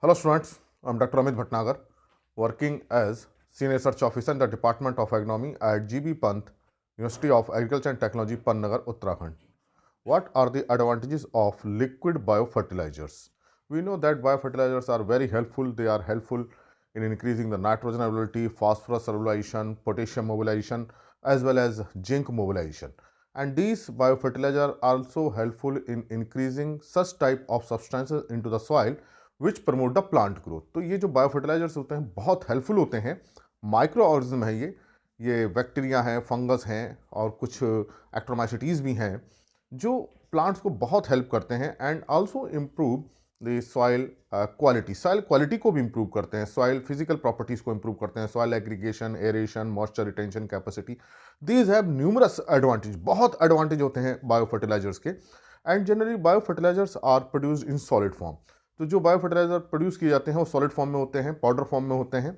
Hello students, I'm Dr. Amit Bhatnagar, working as Senior Research Officer in the Department of Agronomy at GB Pant, University of Agriculture and Technology, Pantnagar, Uttarakhand. What are the advantages of liquid biofertilizers? We know that biofertilizers are very helpful. They are helpful in increasing the nitrogen availability, phosphorus solubilization, potassium mobilization, as well as zinc mobilization. And these biofertilizers are also helpful in increasing such type of substances into the soil which promote the plant growth. तो ये जो biofertilisers होते हैं बहुत helpful होते हैं। Micro organism है ये बैक्टीरिया हैं, फंगस हैं और कुछ एक्ट्रोमाइसिटीज़ भी हैं जो प्लांट्स को बहुत हेल्प करते हैं and also improve the soil quality. Soil quality को भी इम्प्रूव करते हैं, सॉइल फिजिकल प्रॉपर्टीज़ को इम्प्रूव करते हैं, soil aggregation, aeration, moisture retention capacity. These have numerous advantage, बहुत एडवांटेज होते हैं बायोफर्टिलाइजर्स के। And generally biofertilisers are produced in solid form. तो जो बायोफर्टिलाइजर प्रोड्यूस किए जाते हैं वो सॉलिड फॉर्म में होते हैं, पाउडर फॉर्म में होते हैं,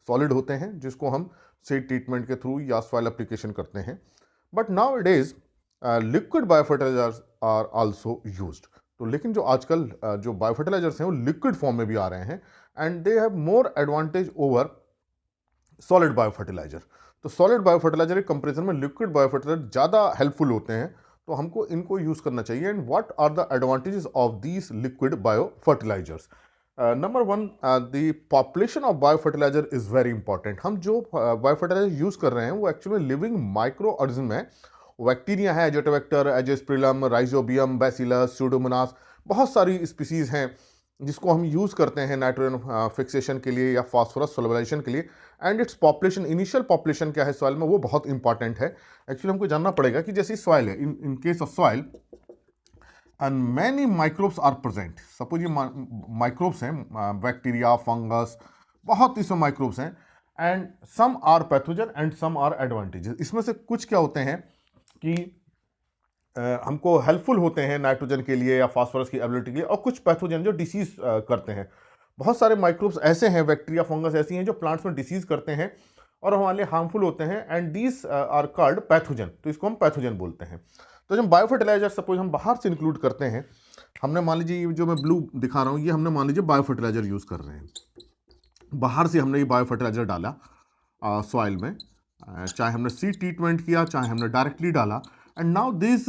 सॉलिड होते हैं, जिसको हम सीड ट्रीटमेंट के थ्रू या सॉइल एप्लीकेशन करते हैं। But now it is liquid biofertilisers are also used. तो लेकिन जो आजकल जो बायोफर्टिलाइजर्स हैं वो लिक्विड फॉर्म में भी आ रहे हैं and they have more advantage over solid biofertiliser. तो सॉलिड बायोफर्टिलाइजर के कंपेरिजन में लिक्विड बायोफर्टिलाइजर ज़्यादा हेल्पफुल होते हैं, तो हमको इनको यूज़ करना चाहिए। And what are the advantages of these liquid biofertilisers? Number one, the population of biofertiliser is very important. हम जो बायोफर्टिलाइजर यूज़ कर रहे हैं वो एक्चुअली लिविंग माइक्रो ऑर्गेनिज्म है। बैक्टीरिया है, Azotobacter, Azospirillum, Rhizobium, Bacillus, Pseudomonas, बहुत सारी स्पीसीज़ हैं जिसको हम यूज़ करते हैं नाइट्रोजन फिक्सेशन के लिए या फास्फोरस सोलबलाइजेशन के लिए। And its population, initial population क्या है सॉइल में, वो बहुत इंपॉर्टेंट है। एक्चुअली हमको जानना पड़ेगा कि जैसे सॉइल है, in case of soil and many microbes are present. Suppose ये माइक्रोब्स हैं, बैक्टीरिया, फंगस, बहुत इसमें माइक्रोब्स हैं and some are pathogen and some are advantages. इसमें से कुछ क्या होते हैं कि हमको हेल्पफुल होते हैं नाइट्रोजन के लिए या फास्फोरस की एबिलिटी के लिए, और कुछ पैथोजन जो डिसीज करते हैं। बहुत सारे माइक्रोब्स ऐसे हैं, बैक्टीरिया, फंगस ऐसी हैं जो प्लांट्स में डिसीज करते हैं और हमारे लिए हार्मफुल होते हैं and these are called pathogen. तो इसको हम पैथोजन बोलते हैं। तो जब बायोफर्टिलाइजर सपोज हम बाहर से इंक्लूड करते हैं, हमने मान लीजिए ये जो मैं ब्लू दिखा रहा हूँ, ये हमने मान लीजिए बायोफर्टिलाइजर यूज़ कर रहे हैं, बाहर से हमने ये बायोफर्टिलाइजर डाला सॉइल में, चाहे हमने सीड ट्रीटमेंट किया, चाहे हमने डायरेक्टली डाला। And now this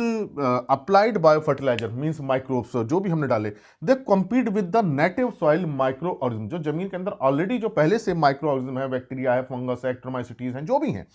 applied biofertilizer means microbes जो भी हमने डाले, they compete with the native soil micro organism. जो जमीन के अंदर ऑलरेडी जो पहले से माइक्रो ऑर्गेनिज्म है, बैक्टीरिया है, फंगस है, एक्ट्रोमाइसिटीज हैं, जो भी हैं,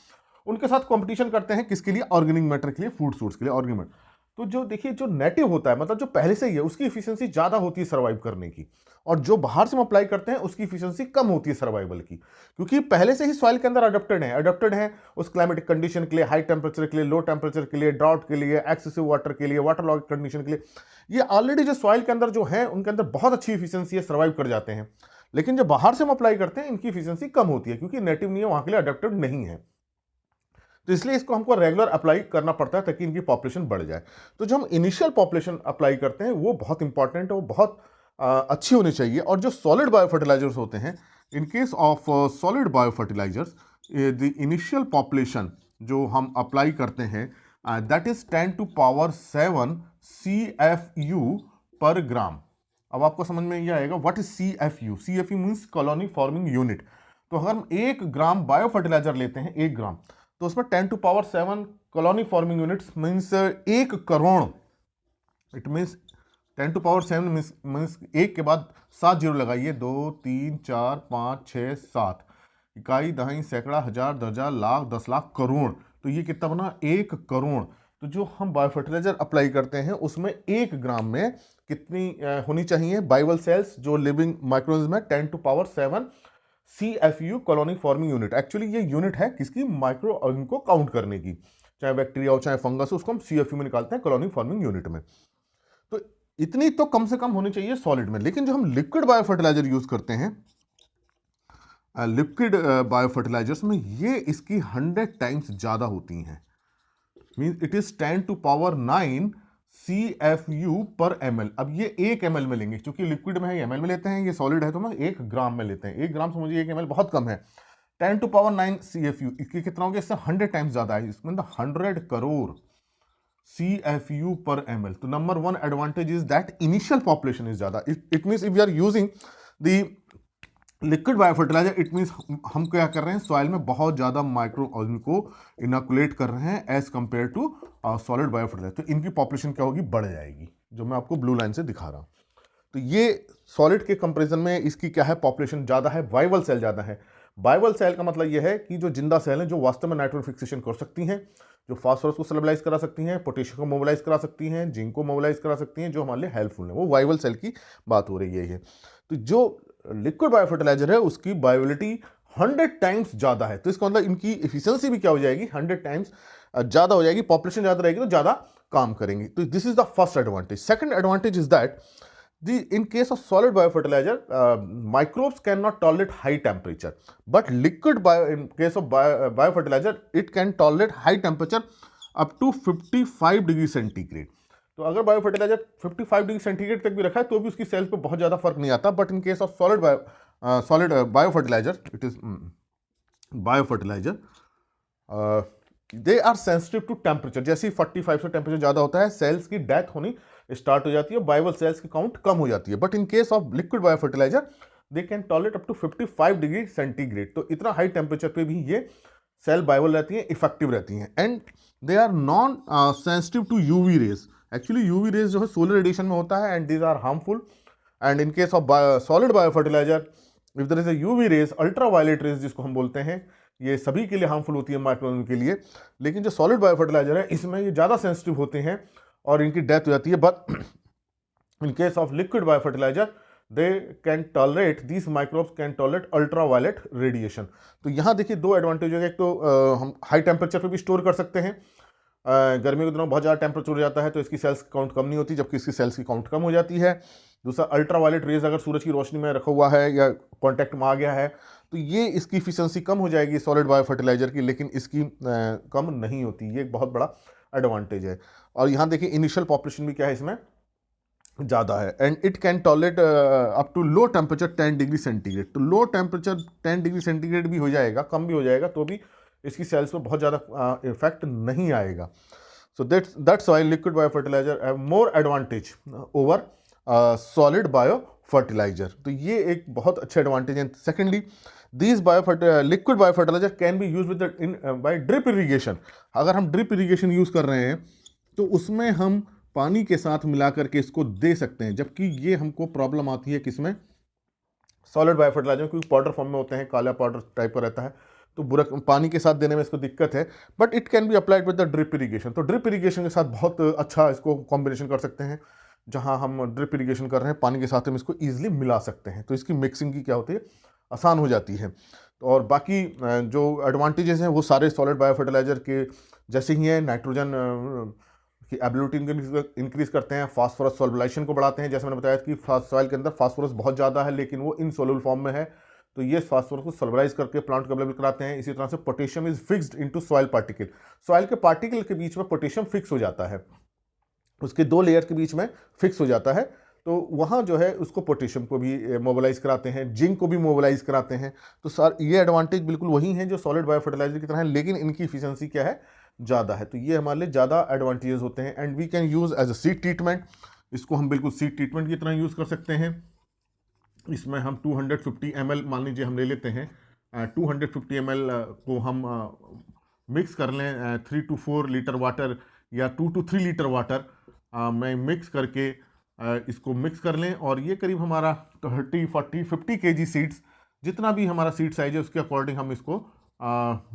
उनके साथ कंपटीशन करते हैं। किसके लिए? ऑर्गेनिक मैटर के लिए, फूड सोर्स के लिए, ऑर्गेनिक मैटर। तो जो देखिए जो नेटिव होता है, मतलब जो पहले से ही है, उसकी इफिशियंसी ज़्यादा होती है सर्वाइव करने की, और जो बाहर से हम अप्लाई करते हैं उसकी इफिशियंसी कम होती है सर्वाइवल की, क्योंकि पहले से ही सॉइल के अंदर अडप्टेड है उस क्लाइमेटिक कंडीशन के लिए, हाई टेम्परेचर के लिए, लो टेम्परेचर के लिए, ड्राउट के लिए, एक्सेसिव वाटर के लिए, वाटर लॉग कंडीशन के लिए। ये ऑलरेडी जो सॉइल के अंदर जो है उनके अंदर बहुत अच्छी इफिशियंसी है, सर्वाइव कर जाते हैं। लेकिन जो बाहर से हम अप्लाई करते हैं इनकी इफिशियंसी कम होती है, क्योंकि नेटिव नहीं है, वहां के लिए अडप्टेड नहीं है। तो इसलिए इसको हमको रेगुलर अप्लाई करना पड़ता है ताकि इनकी पॉपुलेशन बढ़ जाए। तो जो हम इनिशियल पॉपुलेशन अप्लाई करते हैं वो बहुत इंपॉर्टेंट है, वो बहुत अच्छी होनी चाहिए। और जो सॉलिड बायोफर्टिलाइजर्स होते हैं, in case of solid biofertilisers, the initial population जो हम अप्लाई करते हैं दैट इज 10⁻⁷ CFU पर ग्राम। अब आपको समझ में ये आएगा what is CFU। CFU means colony forming unit. तो अगर हम 1 ग्राम बायोफर्टिलाइजर लेते हैं, 1 ग्राम, तो उसमें 10⁻⁷ colony forming units means 1 crore. It means 10⁻⁷ means 1 के बाद 7 जीरो लगाइए, 2 3 4 5 6 7, इकाई, दहाई, सैकड़ा, हजार, दर्जा, लाख, 10 लाख, करोड़। तो ये कितना बना? 1 करोड़। तो जो हम बायोफर्टिलाइजर अप्लाई करते हैं उसमें 1 ग्राम में कितनी होनी चाहिए बाइवल सेल्स, जो लिविंग माइक्रोऑर्गेनिज्म है? 10⁻⁷ CFU colony forming unit. Actually ये यूनिट है किसकी? माइक्रो ऑर्गेनिज्म को काउंट करने की। चाहे बैक्टीरिया हो चाहे फंगस हो, उसको हम CFU में निकालते हैं, कॉलोनी फॉर्मिंग यूनिट में। तो इतनी तो कम से कम होनी चाहिए सॉलिड में। लेकिन जो हम लिक्विड बायोफर्टिलाइजर यूज करते हैं, लिक्विड बायोफर्टिलाइजर्स में ये इसकी 100 टाइम्स ज़्यादा होती हैं। मीन्स इट इज 10⁹ CFU पर ml। अब ये 1 ml में लेंगे, क्योंकि लिक्विड में है ये ml में लेते हैं, ये सॉलिड है तो मैं 1 ग्राम में लेते हैं। 1 ग्राम समझिए 1 ml बहुत कम है। 10⁹ CFU, इसकी कितना हो गया? इससे 100 टाइम्स ज़्यादा है, इसमें 100 करोड़ CFU पर ml। तो number 1 advantage is that initial population is ज़्यादा। It means if we are using the liquid biofertiliser it means हम क्या कर रहे हैं, सॉइल में बहुत ज़्यादा माइक्रो ऑर्गेनिज्म को इनोकुलेट कर रहे हैं as compare to solid biofertiliser. तो इनकी पॉपुलेशन क्या होगी, बढ़ जाएगी, जो मैं आपको ब्लू लाइन से दिखा रहा हूँ। तो ये सॉलिड के कंपैरिजन में इसकी क्या है, पॉपुलेशन ज़्यादा है, वाइवल सेल ज़्यादा है। वाइवल सेल का मतलब यह है कि जो जिंदा सेल हैं, जो वास्तव में नाइट्रोजन फिक्सेशन कर सकती हैं, जो फास्फोरस को सॉल्युबलाइज करा सकती हैं, पोटेशियम को मोबिलाइज करा सकती हैं, जिंक को मोबिलाइज करा सकती हैं, जो हमारे लिए हेल्पफुल है, वो वाइवल सेल की बात हो रही है। तो जो लिक्विड बायोफर्टिलाइजर है उसकी बायोबिलिटी 100 टाइम्स ज़्यादा है। तो इसका मतलब इनकी एफिशिएंसी भी क्या हो जाएगी, 100 टाइम्स ज़्यादा हो जाएगी। पॉपुलेशन ज़्यादा रहेगी तो ज़्यादा काम करेंगे। तो this is the first advantage. Second advantage is that in case of solid biofertilizer, microbes cannot tolerate high temperature, but in case of biofertilizer, it can tolerate high temperature up to 55 degree centigrade. तो अगर biofertiliser 55 degree centigrade तक भी रखा है तो भी उसकी sales पे बहुत ज़्यादा फर्क नहीं आता। But in case of solid biofertilizer, it is biofertilizer, they are sensitive to temperature. जैसे ही 45 से टेम्परेचर ज़्यादा होता है, सेल्स की डेथ होनी स्टार्ट हो जाती है, बायोबल सेल्स की काउंट कम हो जाती है। But in case of liquid biofertilizer, they can tolerate up to 55 degree centigrade. तो इतना हाई टेम्परेचर पे भी ये सेल बायोबल रहती हैं, इफेक्टिव रहती हैं, and they are non sensitive to UV rays. Actually UV rays जो है सोलर रेडिएशन में होता है, and these are harmful. And in case of solid biofertilizer, if there is a UV rays, ultra violet rays जिसको हम बोलते हैं, ये सभी के लिए हार्मफुल होती है, माइक्रोऑर्गेनिज्म के लिए। लेकिन जो सॉलिड बायोफर्टिलाइजर है, इसमें ये ज़्यादा सेंसिटिव होते हैं और इनकी डेथ हो जाती है। But in case of liquid biofertilizer, they can tolerate, these microbes can tolerate ultra violet radiation. तो यहाँ देखिए दो एडवांटेज है। एक तो हम हाई टेम्परेचर पे भी स्टोर कर सकते हैं। गर्मी के दिनों बहुत ज़्यादा टेम्परेचर हो जाता है तो इसकी सेल्स की काउंट कम नहीं होती, जबकि इसकी सेल्स की काउंट कम हो जाती है। दूसरा, अल्ट्रा वायलेट रेज अगर सूरज की रोशनी में रखा हुआ है या कॉन्टैक्ट में आ गया है तो ये इसकी इफिशिएंसी कम हो जाएगी सॉलिड बायोफर्टिलाइजर की, लेकिन इसकी कम नहीं होती। ये एक बहुत बड़ा एडवांटेज है। और यहाँ देखिए इनिशियल पॉपुलेशन भी क्या है इसमें ज़्यादा है, and it can tolerate up to low temperature 10 degree centigrade. तो लो टेम्परेचर 10 डिग्री सेंटीग्रेड भी हो जाएगा, कम भी हो जाएगा, तो भी इसकी सेल्स पे बहुत ज़्यादा इफेक्ट नहीं आएगा। So that's why liquid biofertilizer have more advantage over solid biofertiliser. तो ये एक बहुत अच्छा एडवांटेज है। Secondly, these liquid biofertilizer can be use with by drip irrigation. अगर हम ड्रिप इरीगेशन यूज़ कर रहे हैं तो उसमें हम पानी के साथ मिला करके इसको दे सकते हैं, जबकि ये हमको प्रॉब्लम आती है किसमें, सॉलिड बायोफर्टिलाइजर, क्योंकि पाउडर फॉर्म में होते हैं, काला पाउडर टाइप का रहता है, तो बुरा पानी के साथ देने में इसको दिक्कत है। But it can be applied with the drip irrigation. तो ड्रिप इरीगेशन के साथ बहुत अच्छा इसको कॉम्बिनेशन कर सकते हैं। जहां हम ड्रिप इरीगेशन कर रहे हैं, पानी के साथ हम इसको ईजिली मिला सकते हैं, तो इसकी मिक्सिंग की क्या होती है, आसान हो जाती है। और बाकी जो एडवांटेजेस हैं वो सारे सॉलिड बायोफर्टिलाइजर के जैसे ही हैं। नाइट्रोजन की एबिलिटी इंक्रीज करते हैं, फास्फोरस सॉल्युबलाइजेशन को बढ़ाते हैं। जैसे मैंने बताया कि सॉइल के अंदर फास्फोरस बहुत ज़्यादा है लेकिन वो इनसॉल्युबल फॉर्म में है, तो ये फास्फोरस को सॉल्युबलाइज करके प्लांट को अवेलेबल कराते हैं। इसी तरह से potassium is fixed into soil particle. Soil के पार्टिकल के बीच में पोटेशियम फिक्स हो जाता है, उसके दो लेयर के बीच में फिक्स हो जाता है, तो वहाँ जो है उसको पोटेशियम को भी मोबिलाइज कराते हैं, जिंक को भी मोबिलाइज कराते हैं। तो सर ये एडवांटेज बिल्कुल वही हैं जो सॉलिड बायोफर्टिलाइजर की तरह है, लेकिन इनकी इफिशिएंसी क्या है, ज़्यादा है। तो ये हमारे लिए ज़्यादा एडवांटेजेस होते हैं। And we can use as a seed treatment. इसको हम बिल्कुल सीड ट्रीटमेंट की तरह यूज़ कर सकते हैं। इसमें हम 250 ml मान लीजिए हम ले लेते हैं, 250 ml को हम मिक्स कर लें 3 to 4 लीटर वाटर या 2 to 3 लीटर वाटर में मिक्स करके इसको मिक्स कर लें। और ये करीब हमारा 30, 40, 50 kg सीड्स, जितना भी हमारा सीड साइज है उसके अकॉर्डिंग हम इसको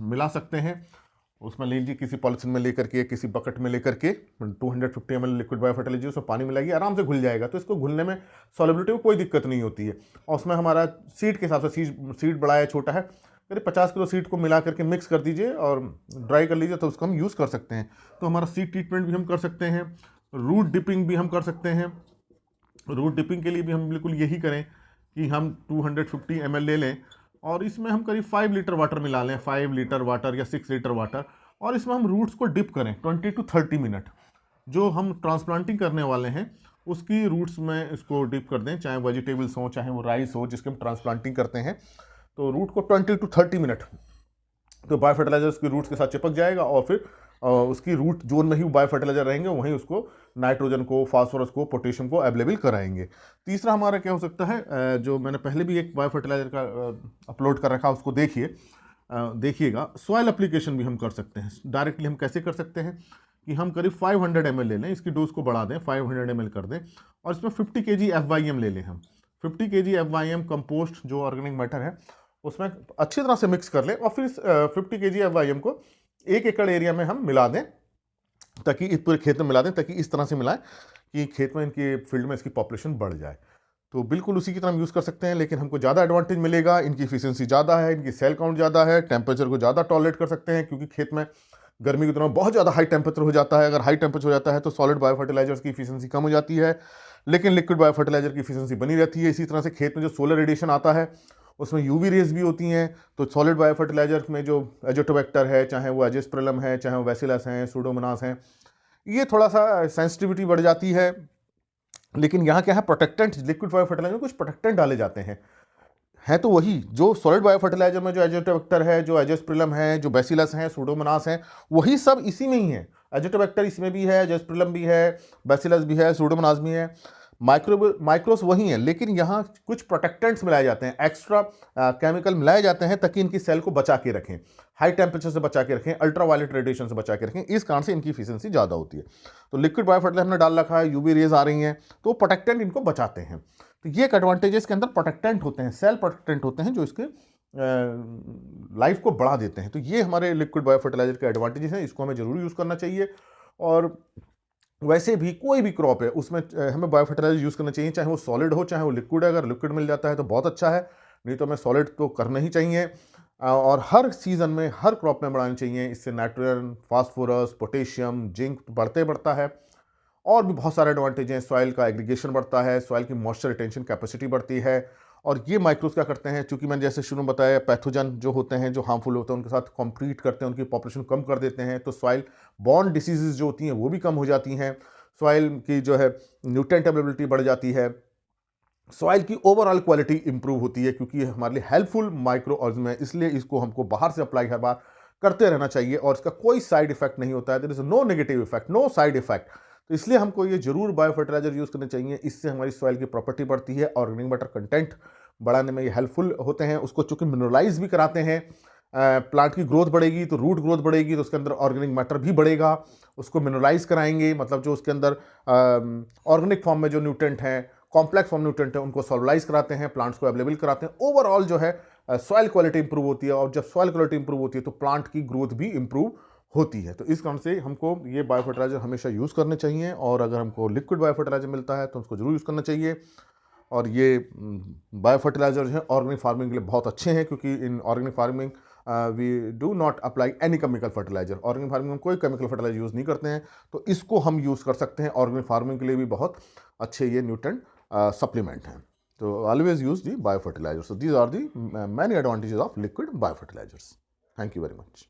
मिला सकते हैं। उसमें ले लीजिए किसी पॉलिथीन में लेकर के, किसी बकेट में लेकर के 250 ml लिक्विड बायोफर्टिलाइजर, उसमें पानी मिलाइए, आराम से घुल जाएगा। तो इसको घुलने में सॉलिबिलिटी को कोई दिक्कत नहीं होती है। और उसमें हमारा सीड के हिसाब से, सीड बड़ा है छोटा है, करीब 50 किलो सीड को मिला करके मिक्स कर दीजिए और ड्राई कर लीजिए, तो उसको हम यूज़ कर सकते हैं। तो हमारा सीड ट्रीटमेंट भी हम कर सकते हैं, रूट डिपिंग भी हम कर सकते हैं। रूट डिपिंग के लिए भी हम बिल्कुल यही करें कि हम 250 ml ले लें और इसमें हम करीब 5 लीटर वाटर मिला लें, 5 लीटर वाटर या 6 लीटर वाटर, और इसमें हम रूट्स को डिप करें 20 to 30 मिनट। जो हम ट्रांसप्लांटिंग करने वाले हैं उसकी रूट्स में इसको डिप कर दें, चाहे वेजिटेबल्स हो चाहे वो राइस हो जिसके हम ट्रांसप्लांटिंग करते हैं। तो रूट को 20 to 30 मिनट, तो बायोफर्टिलाइजर उसकी रूट्स के साथ चिपक जाएगा और फिर उसकी रूट जोन में ही बायो फर्टिलाइजर रहेंगे, वहीं उसको नाइट्रोजन को, फास्फोरस को, पोटेशियम को अवेलेबल कराएंगे। तीसरा हमारा क्या हो सकता है, जो मैंने पहले भी एक बायो फर्टिलाइजर का अपलोड कर रखा है, उसको देखिएगा। सॉइल एप्लीकेशन भी हम कर सकते हैं। डायरेक्टली हम कैसे कर सकते हैं कि हम करीब 500 ml ले लें, इसकी डोज को बढ़ा दें, 500 ml कर दें, और इसमें 50 kg FYM ले लें हम। 50 kg FYM कंपोस्ट जो ऑर्गेनिक मैटर है उसमें अच्छी तरह से मिक्स कर लें, और फिर 50 kg FYM को 1 एकड़ एरिया में हम मिला दें, ताकि इस पूरे खेत में मिला दें, ताकि इस तरह से मिलाएं कि खेत में, इनके फील्ड में इसकी पॉपुलेशन बढ़ जाए। तो बिल्कुल उसी की तरह हम यूज़ कर सकते हैं, लेकिन हमको ज़्यादा एडवांटेज मिलेगा, इनकी एफिशिएंसी ज़्यादा है, इनकी सेल काउंट ज़्यादा है, टेम्परेचर को ज़्यादा टॉलरेट कर सकते हैं, क्योंकि खेत में गर्मी के दिनों में बहुत ज़्यादा हाई टेम्परेचर हो जाता है। अगर हाई टेम्परेचर हो जाता है तो सॉलिड बायो फर्टिलाइजर्स की एफिशिएंसी कम हो जाती है, लेकिन लिक्विड बायो फर्टिलाइजर की एफिशिएंसी बनी रहती है। इसी तरह से खेत में जो सोलर रेडिएशन आता है उसमें यूवी रेज भी होती हैं, तो सॉलिड बायो फर्टिलाइजर में जो एजोटोबैक्टर है, चाहे वो एजिस्पर्लम है, चाहे वो बैसिलस हैं, सूडोमोनास हैं, ये थोड़ा सा सेंसिटिविटी बढ़ जाती है। लेकिन यहाँ क्या है, प्रोटेक्टेंट, लिक्विड बायो फर्टिलाइजर में कुछ प्रोटेक्टेंट डाले जाते हैं तो वही जो सॉलिड बायो फर्टिलाइजर में जो एजोटोबैक्टर है, जो एजोस्पिरिलम है, जो बैसिलस हैं, सूडोमोनास हैं, वही सब इसी में ही है। एजोटोबैक्टर इसमें भी है, एजोस्पिरिलम भी है, बैसिलस भी है, सूडोमोनास भी है, माइक्रोस वही है, लेकिन यहाँ कुछ प्रोटेक्टेंट्स मिलाए जाते हैं, एक्स्ट्रा केमिकल मिलाए जाते हैं, ताकि इनकी सेल को बचा के रखें, हाई टेम्परेचर से बचा के रखें, अल्ट्रावायलेट रेडिएशन से बचा के रखें। इस कारण से इनकी एफिशिएंसी ज़्यादा होती है। तो लिक्विड बायो फर्टिलाइजर हमने डाल रखा है, यूवी रेज आ रही हैं, तो प्रोटेक्टेंट इनको बचाते हैं। तो ये एक एडवांटेज है, इसके अंदर प्रोटेक्टेंट होते हैं, सेल प्रोटेक्टेंट होते हैं, जो इसके लाइफ को बढ़ा देते हैं। तो ये हमारे लिक्विड बायो फर्टिलाइजर के एडवांटेजेस हैं, इसको हमें जरूर यूज़ करना चाहिए। और वैसे भी कोई भी क्रॉप है उसमें हमें बायो फर्टिलाइजर यूज़ करना चाहिए, चाहे वो सॉलिड हो, चाहे वो लिक्विड है। अगर लिक्विड मिल जाता है तो बहुत अच्छा है, नहीं तो हमें सॉलिड तो करना ही चाहिए। और हर सीज़न में हर क्रॉप में बढ़ानी चाहिए, इससे नाइट्रोजन, फास्फोरस, पोटेशियम, जिंक बढ़ता है। और भी बहुत सारे एडवांटेज हैं, सॉइल का एग्रीगेशन बढ़ता है, सॉइल की मॉइस्चर रिटेंशन कैपेसिटी बढ़ती है। और ये माइक्रोस क्या करते हैं, चूंकि मैंने जैसे शुरू में बताया, पैथोजन जो होते हैं, जो हार्मफुल होते हैं, उनके साथ कॉम्पीट करते हैं, उनकी पॉपुलेशन कम कर देते हैं, तो सॉइल बॉर्न डिसीजेज जो होती हैं वो भी कम हो जाती हैं, सॉइल की जो है न्यूट्रिएंट अवेलेबिलिटी बढ़ जाती है, सॉइल की ओवरऑल क्वालिटी इंप्रूव होती है, क्योंकि ये हमारे लिए हेल्पफुल माइक्रो ऑर्गेनिज्म है। इसलिए इसको हमको बाहर से अप्लाई हर बार करते रहना चाहिए, और इसका कोई साइड इफेक्ट नहीं होता है। There is no negative effect, no side effect. तो इसलिए हमको ये जरूर बायो फर्टिलाइजर यूज़ करने चाहिए। इससे हमारी सॉइल की प्रॉपर्टी बढ़ती है, ऑर्गेनिक मैटर कंटेंट बढ़ाने में ये हेल्पफुल होते हैं। उसको चूंकि मिनरलाइज भी कराते हैं, प्लांट की ग्रोथ बढ़ेगी तो रूट ग्रोथ बढ़ेगी, तो उसके अंदर ऑर्गेनिक मैटर भी बढ़ेगा। उसको मिनरलाइज कराएंगे, मतलब जो उसके अंदर ऑर्गेनिक फॉर्म में जो न्यूट्रेंट हैं, कॉम्प्लेक्स फॉर्म न्यूट्रेंट है, उनको सॉल्वलाइज कराते हैं, प्लांट्स को अवेलेबल कराते हैं। ओवरऑल जो है सॉइल क्वालिटी इंप्रूव होती है, और जब सॉइल क्वालिटी इंप्रूव होती है तो प्लांट की ग्रोथ भी इंप्रूव होती है। तो इस कारण से हमको ये बायो फर्टिलाइजर हमेशा यूज़ करने चाहिए, और अगर हमको लिक्विड बायो फर्टिलाइजर मिलता है तो उसको जरूर यूज़ करना चाहिए। और ये बायो फर्टिलाइजर जो है ऑर्गेनिक फार्मिंग के लिए बहुत अच्छे हैं, क्योंकि in organic farming we do not apply any chemical fertilizer. Organic farming में कोई केमिकल फर्टिलाइजर यूज़ नहीं करते हैं, तो इसको हम यूज़ कर सकते हैं। ऑर्गेनिक फार्मिंग के लिए भी बहुत अच्छे ये न्यूट्रेंट सप्लीमेंट हैं। तो always use the bio fertilizer. So these are the many advantages of liquid bio fertilizers. Thank you very much.